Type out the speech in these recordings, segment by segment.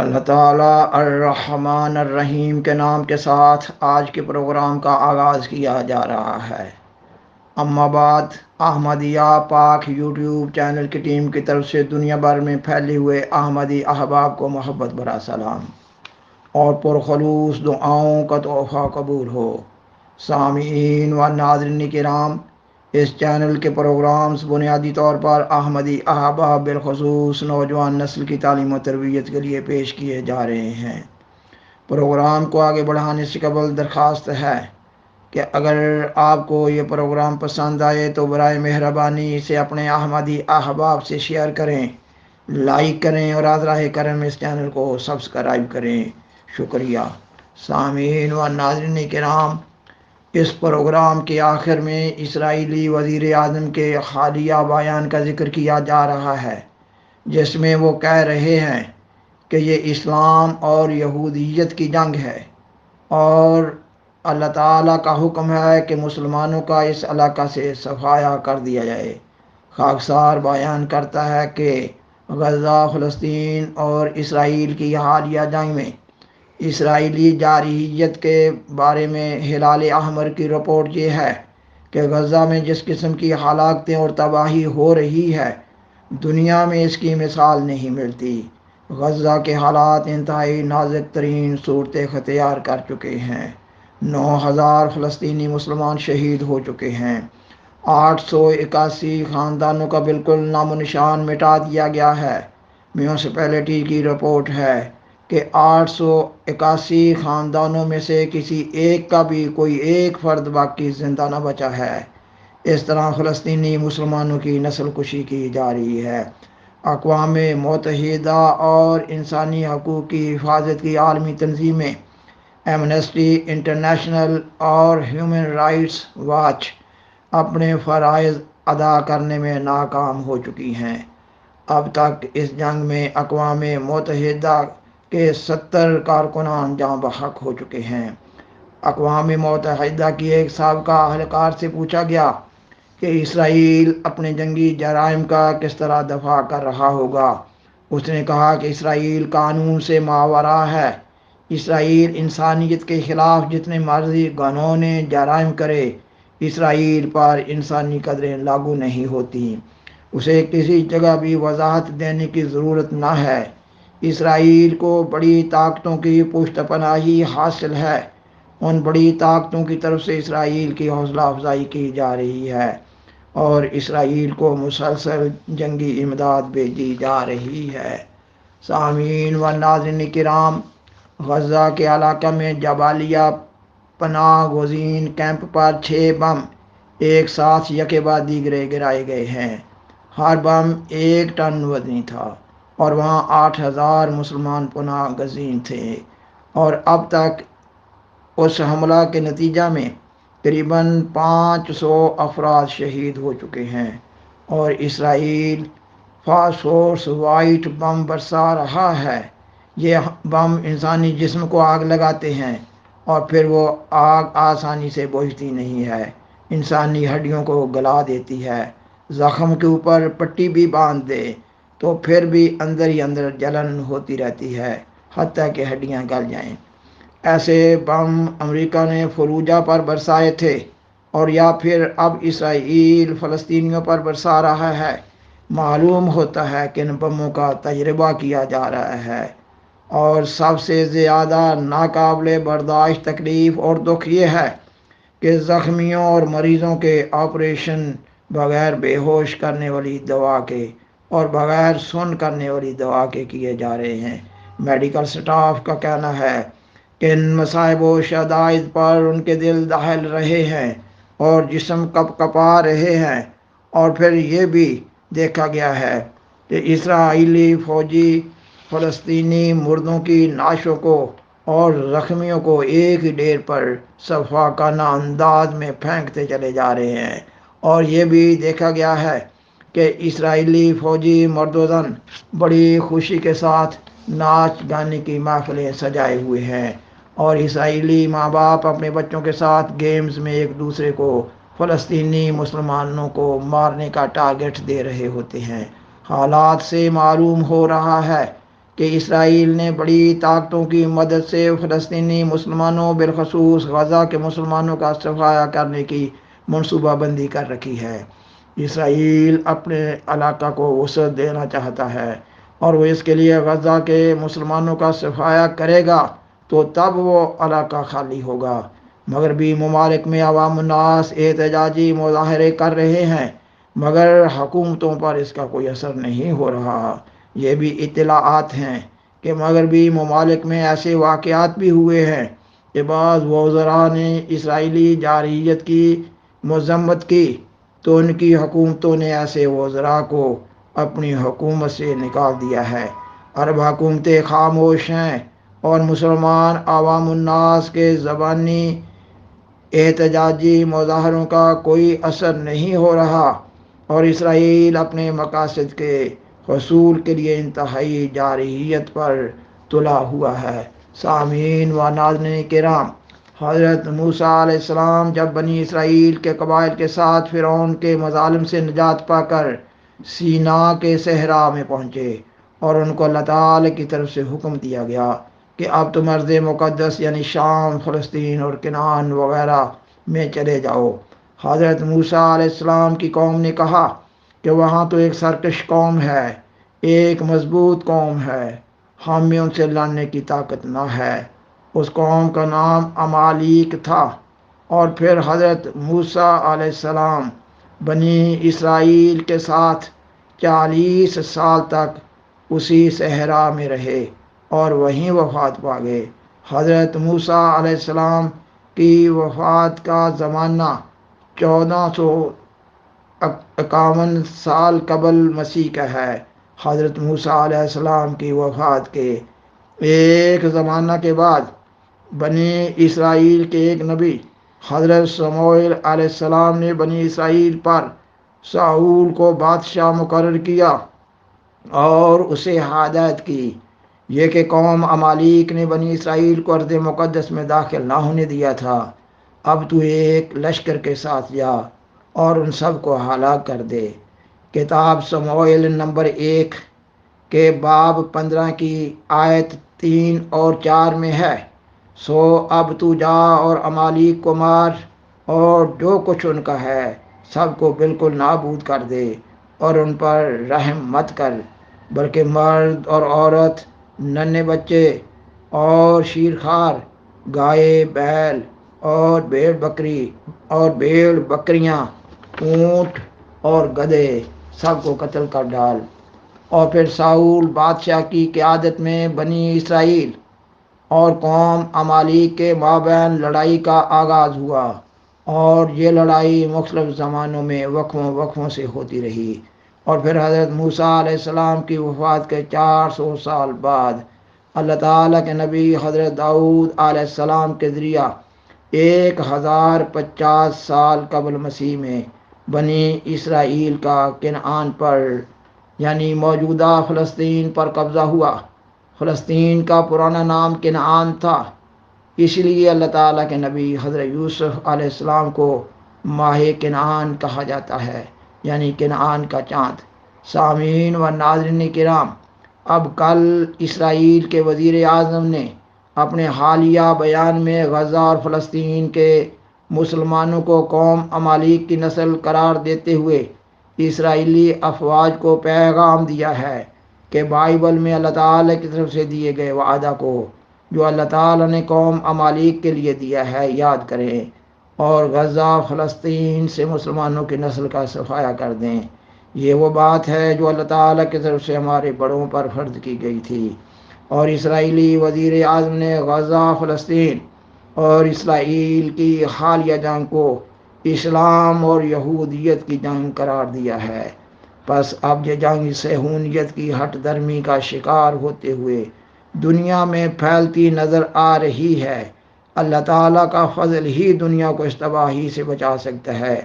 اللہ تعالیٰ الرحمن الرحیم کے نام کے ساتھ آج کے پروگرام کا آغاز کیا جا رہا ہے۔ اما بعد، احمدیہ پاک یوٹیوب چینل کی ٹیم کی طرف سے دنیا بھر میں پھیلے ہوئے احمدی احباب کو محبت بھرا سلام اور پرخلوص دعاؤں کا تحفہ قبول ہو۔ سامعین و ناظرین کرام، اس چینل کے پروگرامز بنیادی طور پر احمدی احباب بالخصوص نوجوان نسل کی تعلیم و تربیت کے لیے پیش کیے جا رہے ہیں۔ پروگرام کو آگے بڑھانے سے قبل درخواست ہے کہ اگر آپ کو یہ پروگرام پسند آئے تو برائے مہربانی اسے اپنے احمدی احباب سے شیئر کریں، لائک کریں اور راہ کرم اس چینل کو سبسکرائب کریں۔ شکریہ۔ سامعین و ناظرین کرام، اس پروگرام کے آخر میں اسرائیلی وزیر اعظم کے حالیہ بیان کا ذکر کیا جا رہا ہے، جس میں وہ کہہ رہے ہیں کہ یہ اسلام اور یہودیت کی جنگ ہے اور اللہ تعالیٰ کا حکم ہے کہ مسلمانوں کا اس علاقہ سے صفایا کر دیا جائے۔ خاکسار بیان کرتا ہے کہ غزہ، فلسطین اور اسرائیل کی حالیہ جنگ میں اسرائیلی جارحیت کے بارے میں ہلال احمر کی رپورٹ یہ ہے کہ غزہ میں جس قسم کی ہلاکتیں اور تباہی ہو رہی ہے، دنیا میں اس کی مثال نہیں ملتی۔ غزہ کے حالات انتہائی نازک ترین صورت اختیار کر چکے ہیں۔ 9,000 فلسطینی مسلمان شہید ہو چکے ہیں۔ 881 خاندانوں کا بالکل نام و نشان مٹا دیا گیا ہے۔ میونسپلٹی کی رپورٹ ہے کہ 881 خاندانوں میں سے کسی ایک کا بھی کوئی ایک فرد باقی زندہ نہ بچا ہے۔ اس طرح فلسطینی مسلمانوں کی نسل کشی کی جا رہی ہے۔ اقوام متحدہ اور انسانی حقوق کی حفاظت کی عالمی تنظیمیں ایمنسٹی انٹرنیشنل اور ہیومن رائٹس واچ اپنے فرائض ادا کرنے میں ناکام ہو چکی ہیں۔ اب تک اس جنگ میں اقوام متحدہ کے 70 کارکنان جاں بحق ہو چکے ہیں۔ اقوام متحدہ کی ایک سابقہ اہلکار سے پوچھا گیا کہ اسرائیل اپنے جنگی جرائم کا کس طرح دفاع کر رہا ہوگا۔ اس نے کہا کہ اسرائیل قانون سے ماوراء ہے۔ اسرائیل انسانیت کے خلاف جتنے مرضی گھنونے جرائم کرے، اسرائیل پر انسانی قدریں لاگو نہیں ہوتی۔ اسے کسی جگہ بھی وضاحت دینے کی ضرورت نہ ہے۔ اسرائیل کو بڑی طاقتوں کی پشت پناہی حاصل ہے۔ ان بڑی طاقتوں کی طرف سے اسرائیل کی حوصلہ افزائی کی جا رہی ہے اور اسرائیل کو مسلسل جنگی امداد بھیجی جا رہی ہے۔ سامعین و ناظرین کرام، غزہ کے علاقہ میں جبالیہ پناہ گزین کیمپ پر 6 بم ایک ساتھ یکے بعد دیگرے گرائے گئے ہیں۔ ہر بم 1 ٹن وزنی تھا اور وہاں 8,000 مسلمان پناہ گزین تھے، اور اب تک اس حملہ کے نتیجہ میں تقریباً 500 افراد شہید ہو چکے ہیں، اور اسرائیل فاسفورس وائٹ بم برسا رہا ہے۔ یہ بم انسانی جسم کو آگ لگاتے ہیں اور پھر وہ آگ آسانی سے بجھتی نہیں ہے، انسانی ہڈیوں کو گلا دیتی ہے۔ زخم کے اوپر پٹی بھی باندھ دے تو پھر بھی اندر ہی اندر جلن ہوتی رہتی ہے، حتیٰ کہ ہڈیاں گل جائیں۔ ایسے بم امریکہ نے فلوجہ پر برسائے تھے، اور یا پھر اب اسرائیل فلسطینیوں پر برسا رہا ہے۔ معلوم ہوتا ہے کہ ان بموں کا تجربہ کیا جا رہا ہے، اور سب سے زیادہ ناقابل برداشت تکلیف اور دکھ یہ ہے کہ زخمیوں اور مریضوں کے آپریشن بغیر بے ہوش کرنے والی دوا کے اور بغیر سن کرنے والی دوا کے کیے جا رہے ہیں۔ میڈیکل سٹاف کا کہنا ہے کہ ان مصائب و شدائد پر ان کے دل دہل رہے ہیں اور جسم کپ کپا رہے ہیں، اور پھر یہ بھی دیکھا گیا ہے کہ اسرائیلی فوجی فلسطینی مردوں کی نعشوں کو اور زخمیوں کو ایک ہی ڈھیر پر صفاقانہ انداز میں پھینکتے چلے جا رہے ہیں، اور یہ بھی دیکھا گیا ہے کہ اسرائیلی فوجی مرد و زن بڑی خوشی کے ساتھ ناچ گانے کی محفلیں سجائے ہوئے ہیں، اور اسرائیلی ماں باپ اپنے بچوں کے ساتھ گیمز میں ایک دوسرے کو فلسطینی مسلمانوں کو مارنے کا ٹارگٹ دے رہے ہوتے ہیں۔ حالات سے معلوم ہو رہا ہے کہ اسرائیل نے بڑی طاقتوں کی مدد سے فلسطینی مسلمانوں بالخصوص غزہ کے مسلمانوں کا صفایا کرنے کی منصوبہ بندی کر رکھی ہے۔ اسرائیل اپنے علاقہ کو وسعت دینا چاہتا ہے اور وہ اس کے لیے غزہ کے مسلمانوں کا صفایا کرے گا تو تب وہ علاقہ خالی ہوگا۔ مغربی ممالک میں عوام الناس احتجاجی مظاہرے کر رہے ہیں مگر حکومتوں پر اس کا کوئی اثر نہیں ہو رہا۔ یہ بھی اطلاعات ہیں کہ مغربی ممالک میں ایسے واقعات بھی ہوئے ہیں کہ بعض وزراء نے اسرائیلی جارحیت کی مذمت کی تو ان کی حکومتوں نے ایسے وزراء کو اپنی حکومت سے نکال دیا ہے۔ عرب حکومتیں خاموش ہیں اور مسلمان عوام الناس کے زبانی احتجاجی مظاہروں کا کوئی اثر نہیں ہو رہا اور اسرائیل اپنے مقاصد کے حصول کے لیے انتہائی جارحیت پر تلا ہوا ہے۔ سامعین و ناظرین کرام، حضرت موسیٰ علیہ السلام جب بنی اسرائیل کے قبائل کے ساتھ فرعون کے مظالم سے نجات پا کر سینا کے صحرا میں پہنچے اور ان کو اللہ تعالی کی طرف سے حکم دیا گیا کہ اب تم ارض مقدس یعنی شام، فلسطین اور کنعان وغیرہ میں چلے جاؤ، حضرت موسیٰ علیہ السلام کی قوم نے کہا کہ وہاں تو ایک سرکش قوم ہے، ایک مضبوط قوم ہے، ہم میں ان سے لڑنے کی طاقت نہ ہے۔ اس قوم کا نام عمالیق تھا۔ اور پھر حضرت موسیٰ علیہ السلام بنی اسرائیل کے ساتھ 40 سال تک اسی صحرا میں رہے اور وہیں وفات پا گئے۔ حضرت موسیٰ علیہ السلام کی وفات کا زمانہ 1451 سال قبل مسیح کا ہے۔ حضرت موسیٰ علیہ السلام کی وفات کے ایک زمانہ کے بعد بنی اسرائیل کے ایک نبی حضرت سموئیل علیہ السلام نے بنی اسرائیل پر ساؤل کو بادشاہ مقرر کیا اور اسے ہدایت کی یہ کہ قوم عمالیق نے بنی اسرائیل کو ارض مقدس میں داخل نہ ہونے دیا تھا، اب تو ایک لشکر کے ساتھ جا اور ان سب کو ہلاک کر دے۔ کتاب سموئیل نمبر 1 کے باب 15 کی آیت 3 اور 4 میں ہے، سو اب تو جا اور عمالیق کو مار اور جو کچھ ان کا ہے سب کو بالکل نابود کر دے اور ان پر رحم مت کر، بلکہ مرد اور عورت، ننھے بچے اور شیرخوار، گائے بیل اور بھیڑ بکریاں، اونٹ اور گدھے سب کو قتل کر ڈال۔ اور پھر ساؤل بادشاہ کی قیادت میں بنی اسرائیل اور قوم عمالیق کے مابین لڑائی کا آغاز ہوا اور یہ لڑائی مختلف زمانوں میں وقفوں سے ہوتی رہی۔ اور پھر حضرت موسیٰ علیہ السلام کی وفات کے 400 سال بعد اللہ تعالیٰ کے نبی حضرت داؤد علیہ السلام کے ذریعہ 1050 سال قبل مسیح میں بنی اسرائیل کا کنعان پر یعنی موجودہ فلسطین پر قبضہ ہوا۔ فلسطین کا پرانا نام کنعان تھا، اس لیے اللہ تعالیٰ کے نبی حضرت یوسف علیہ السلام کو ماہ کنعان کہا جاتا ہے، یعنی کنعان کا چاند۔ سامعین و ناظرین کرام، اب کل اسرائیل کے وزیر اعظم نے اپنے حالیہ بیان میں غزہ اور فلسطین کے مسلمانوں کو قوم عمالیق کی نسل قرار دیتے ہوئے اسرائیلی افواج کو پیغام دیا ہے کہ بائبل میں اللہ تعالیٰ کی طرف سے دیے گئے وعدہ کو جو اللہ تعالیٰ نے قوم عمالیق کے لیے دیا ہے یاد کریں اور غزہ فلسطین سے مسلمانوں کی نسل کا صفایا کر دیں۔ یہ وہ بات ہے جو اللہ تعالیٰ کی طرف سے ہمارے بڑوں پر فرض کی گئی تھی، اور اسرائیلی وزیر اعظم نے غزہ، فلسطین اور اسرائیل کی حالیہ جنگ کو اسلام اور یہودیت کی جنگ قرار دیا ہے۔ پس اب یہ جنگ صہیونیت کی ہٹ درمی کا شکار ہوتے ہوئے دنیا میں پھیلتی نظر آ رہی ہے۔ اللہ تعالیٰ کا فضل ہی دنیا کو اس تباہی سے بچا سکتا ہے،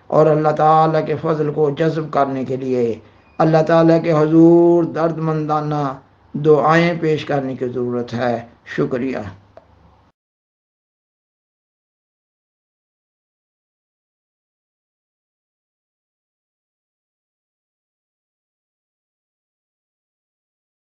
اور اللہ تعالیٰ کے فضل کو جذب کرنے کے لیے اللہ تعالیٰ کے حضور درد مندانہ دعائیں پیش کرنے کی ضرورت ہے۔ شکریہ۔